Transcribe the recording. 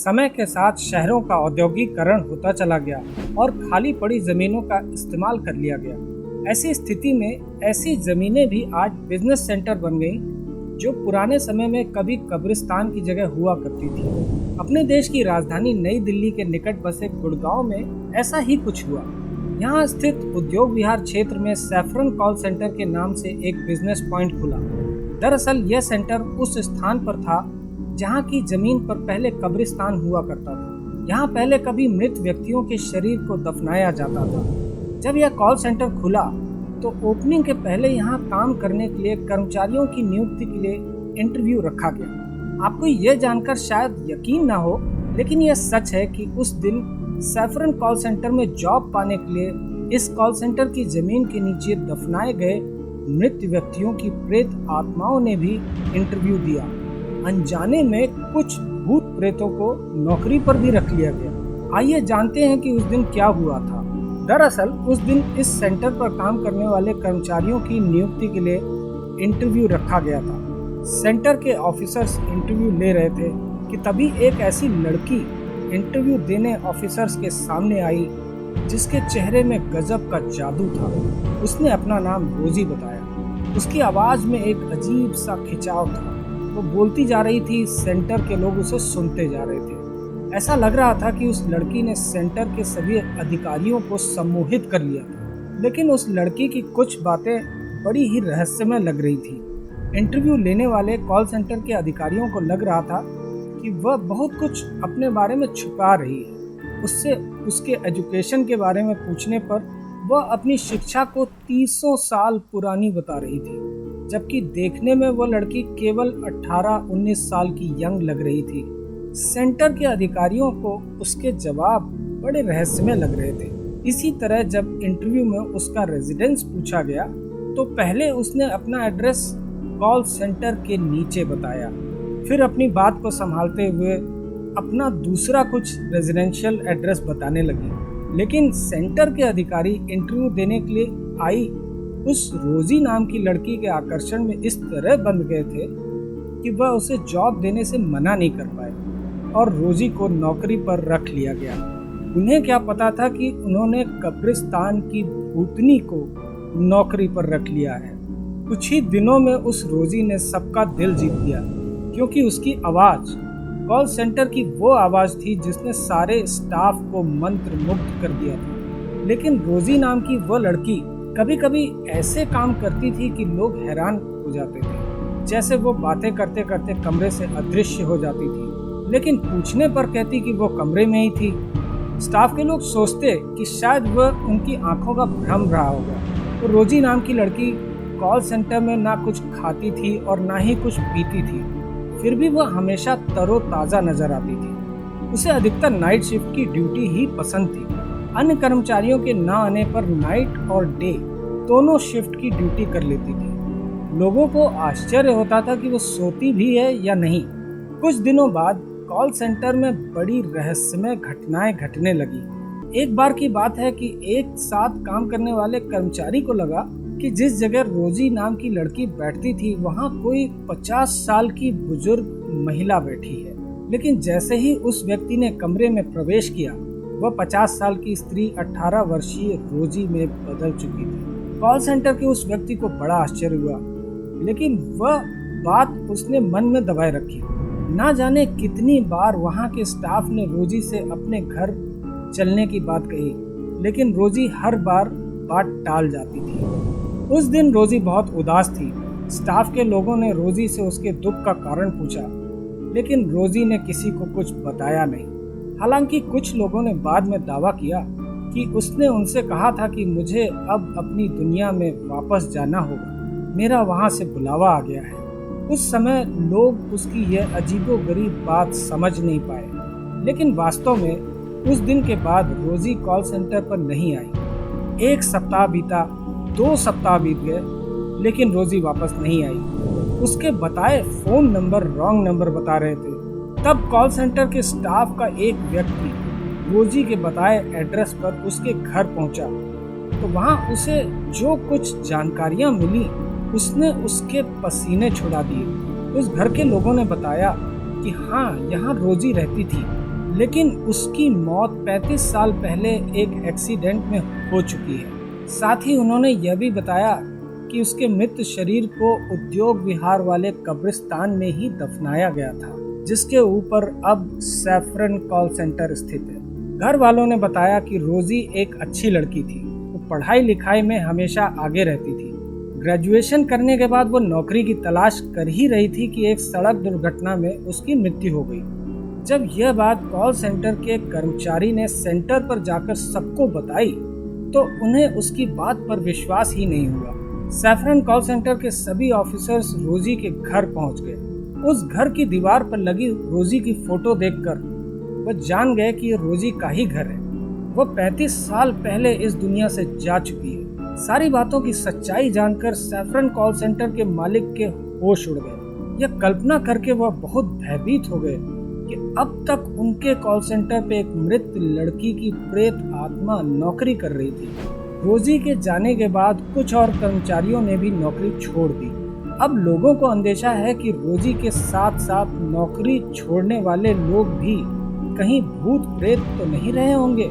समय के साथ शहरों का औद्योगिकरण होता चला गया और खाली पड़ी जमीनों का इस्तेमाल कर लिया गया। ऐसी स्थिति में ऐसी जमीनें भी आज बिजनेस सेंटर बन गई जो पुराने समय में कभी कब्रिस्तान की जगह हुआ करती थी। अपने देश की राजधानी नई दिल्ली के निकट बसे गुड़गांव में ऐसा ही कुछ हुआ। यहाँ स्थित उद्योग विहार क्षेत्र में सैफरन कॉल सेंटर के नाम से एक बिजनेस पॉइंट खुला। दरअसल यह सेंटर उस स्थान पर था जहाँ की जमीन पर पहले कब्रिस्तान हुआ करता था। यहाँ पहले कभी मृत व्यक्तियों के शरीर को दफनाया जाता था। जब यह कॉल सेंटर खुला तो ओपनिंग के पहले यहाँ काम करने के लिए कर्मचारियों की नियुक्ति के लिए इंटरव्यू रखा गया। आपको यह जानकर शायद यकीन ना हो, लेकिन यह सच है कि उस दिन सैफरन कॉल सेंटर में जॉब पाने के लिए इस कॉल सेंटर की जमीन के नीचे दफनाए गए मृत व्यक्तियों की प्रेत आत्माओं ने भी इंटरव्यू दिया। अनजाने में कुछ भूत प्रेतों को नौकरी पर भी रख लिया गया। आइए जानते हैं कि उस दिन क्या हुआ था। दरअसल उस दिन इस सेंटर पर काम करने वाले कर्मचारियों की नियुक्ति के लिए इंटरव्यू रखा गया था। सेंटर के ऑफिसर्स इंटरव्यू ले रहे थे कि तभी एक ऐसी लड़की इंटरव्यू देने ऑफिसर्स के सामने आई जिसके चेहरे में गजब का जादू था। उसने अपना नाम रोजी बताया। उसकी आवाज में एक अजीब सा खिंचाव था। वो बोलती जा रही थी, सेंटर के लोग उसे सुनते जा रहे थे। ऐसा लग रहा था कि उस लड़की ने सेंटर के सभी अधिकारियों को सम्मोहित कर लिया था। लेकिन उस लड़की की कुछ बातें बड़ी ही रहस्यमय लग रही थी। इंटरव्यू लेने वाले कॉल सेंटर के अधिकारियों को लग रहा था कि वह बहुत कुछ अपने बारे में छुपा रही है। उससे उसके एजुकेशन के बारे में पूछने पर वह अपनी शिक्षा को 300 साल पुरानी बता रही थी, जबकि देखने में वह लड़की केवल 18-19 साल की यंग लग रही थी। सेंटर के अधिकारियों को उसके जवाब बड़े रहस्यमय लग रहे थे। इसी तरह जब इंटरव्यू में उसका रेजिडेंस पूछा गया तो पहले उसने अपना एड्रेस कॉल सेंटर के नीचे बताया, फिर अपनी बात को संभालते हुए अपना दूसरा कुछ रेजिडेंशियल एड्रेस बताने लगी। लेकिन सेंटर के अधिकारी इंटरव्यू देने के लिए आई उस रोजी नाम की लड़की के आकर्षण में इस तरह बंध गए थे कि वह उसे जॉब देने से मना नहीं कर पाए और रोजी को नौकरी पर रख लिया गया। उन्हें क्या पता था कि उन्होंने कब्रिस्तान की भूतनी को नौकरी पर रख लिया है। कुछ ही दिनों में उस रोजी ने सबका दिल जीत लिया, क्योंकि उसकी आवाज कॉल सेंटर की वो आवाज थी जिसने सारे स्टाफ को मंत्र मुग्ध कर दिया था। लेकिन रोजी नाम की वो लड़की कभी कभी ऐसे काम करती थी कि लोग हैरान हो जाते थे। जैसे वो बातें करते करते कमरे से अदृश्य हो जाती थी, लेकिन पूछने पर कहती कि वो कमरे में ही थी। स्टाफ के लोग सोचते कि शायद वह उनकी आंखों का भ्रम रहा होगा। तो रोजी नाम की लड़की कॉल सेंटर में ना कुछ खाती थी और ना ही कुछ पीती थी, फिर भी वह हमेशा तरोताज़ा नजर आती थी। उसे अधिकतर नाइट शिफ्ट की ड्यूटी ही पसंद थी। अन्य कर्मचारियों के ना आने पर नाइट और डे दोनों शिफ्ट की ड्यूटी कर लेती थी। लोगों को आश्चर्य होता था कि वो सोती भी है या नहीं। कुछ दिनों बाद कॉल सेंटर में बड़ी रहस्यमय घटनाएं घटने लगी। एक बार की बात है कि एक साथ काम करने वाले कर्मचारी को लगा कि जिस जगह रोजी नाम की लड़की बैठती थी वहाँ कोई 50 साल की बुजुर्ग महिला बैठी है। लेकिन जैसे ही उस व्यक्ति ने कमरे में प्रवेश किया, वह 50 साल की स्त्री 18 वर्षीय रोजी में बदल चुकी थी। कॉल सेंटर के उस व्यक्ति को बड़ा आश्चर्य हुआ, लेकिन वह बात उसने मन में दबाए रखी। ना जाने कितनी बार वहाँ के स्टाफ ने रोजी से अपने घर चलने की बात कही, लेकिन रोजी हर बार बात टाल जाती थी। उस दिन रोजी बहुत उदास थी। स्टाफ के लोगों ने रोजी से उसके दुख का कारण पूछा, लेकिन रोजी ने किसी को कुछ बताया नहीं। हालांकि कुछ लोगों ने बाद में दावा किया कि उसने उनसे कहा था कि मुझे अब अपनी दुनिया में वापस जाना होगा, मेरा वहां से बुलावा आ गया है। उस समय लोग उसकी यह अजीबोगरीब बात समझ नहीं पाए, लेकिन वास्तव में उस दिन के बाद रोजी कॉल सेंटर पर नहीं आई। 1 सप्ताह बीता, 2 सप्ताह बीत गए, लेकिन रोजी वापस नहीं आई। उसके बताए फोन नंबर रॉन्ग नंबर बता रहे थे। तब कॉल सेंटर के स्टाफ का एक व्यक्ति रोजी के बताए एड्रेस पर उसके घर पहुंचा, तो वहां उसे जो कुछ जानकारियां मिली उसने उसके पसीने छुड़ा दिए। उस घर के लोगों ने बताया कि हाँ, यहाँ रोजी रहती थी। लेकिन उसकी मौत 35 साल पहले एक एक्सीडेंट में हो चुकी है। साथ ही उन्होंने यह भी बताया कि उसके मृत शरीर को उद्योग विहार वाले कब्रिस्तान में ही दफनाया गया था, जिसके ऊपर अब सैफरन कॉल सेंटर स्थित है। घर वालों ने बताया कि रोजी एक अच्छी लड़की थी। वो पढ़ाई लिखाई में हमेशा आगे रहती थी। ग्रेजुएशन करने के बाद वो नौकरी की तलाश कर ही रही थी कि एक सड़क दुर्घटना में उसकी मृत्यु हो गई। जब यह बात कॉल सेंटर के कर्मचारी ने सेंटर पर जाकर सबको बताई तो उन्हें उसकी बात पर विश्वास ही नहीं हुआ। सैफरन कॉल सेंटर के सभी ऑफिसर्स रोजी के घर पहुंच गए। उस घर की दीवार पर लगी रोजी की फोटो देखकर वह जान गए कि ये रोजी का ही घर है। वह 35 साल पहले इस दुनिया से जा चुकी है। सारी बातों की सच्चाई जानकर सैफरन कॉल सेंटर के मालिक के होश उड़ गए। यह कल्पना करके वह बहुत भयभीत हो गए कि अब तक उनके कॉल सेंटर पे एक मृत लड़की की प्रेत आत्मा नौकरी कर रही थी। रोजी के जाने के बाद कुछ और कर्मचारियों ने भी नौकरी छोड़ दी। अब लोगों को अंदेशा है कि रोजी के साथ साथ नौकरी छोड़ने वाले लोग भी कहीं भूत प्रेत तो नहीं रहे होंगे।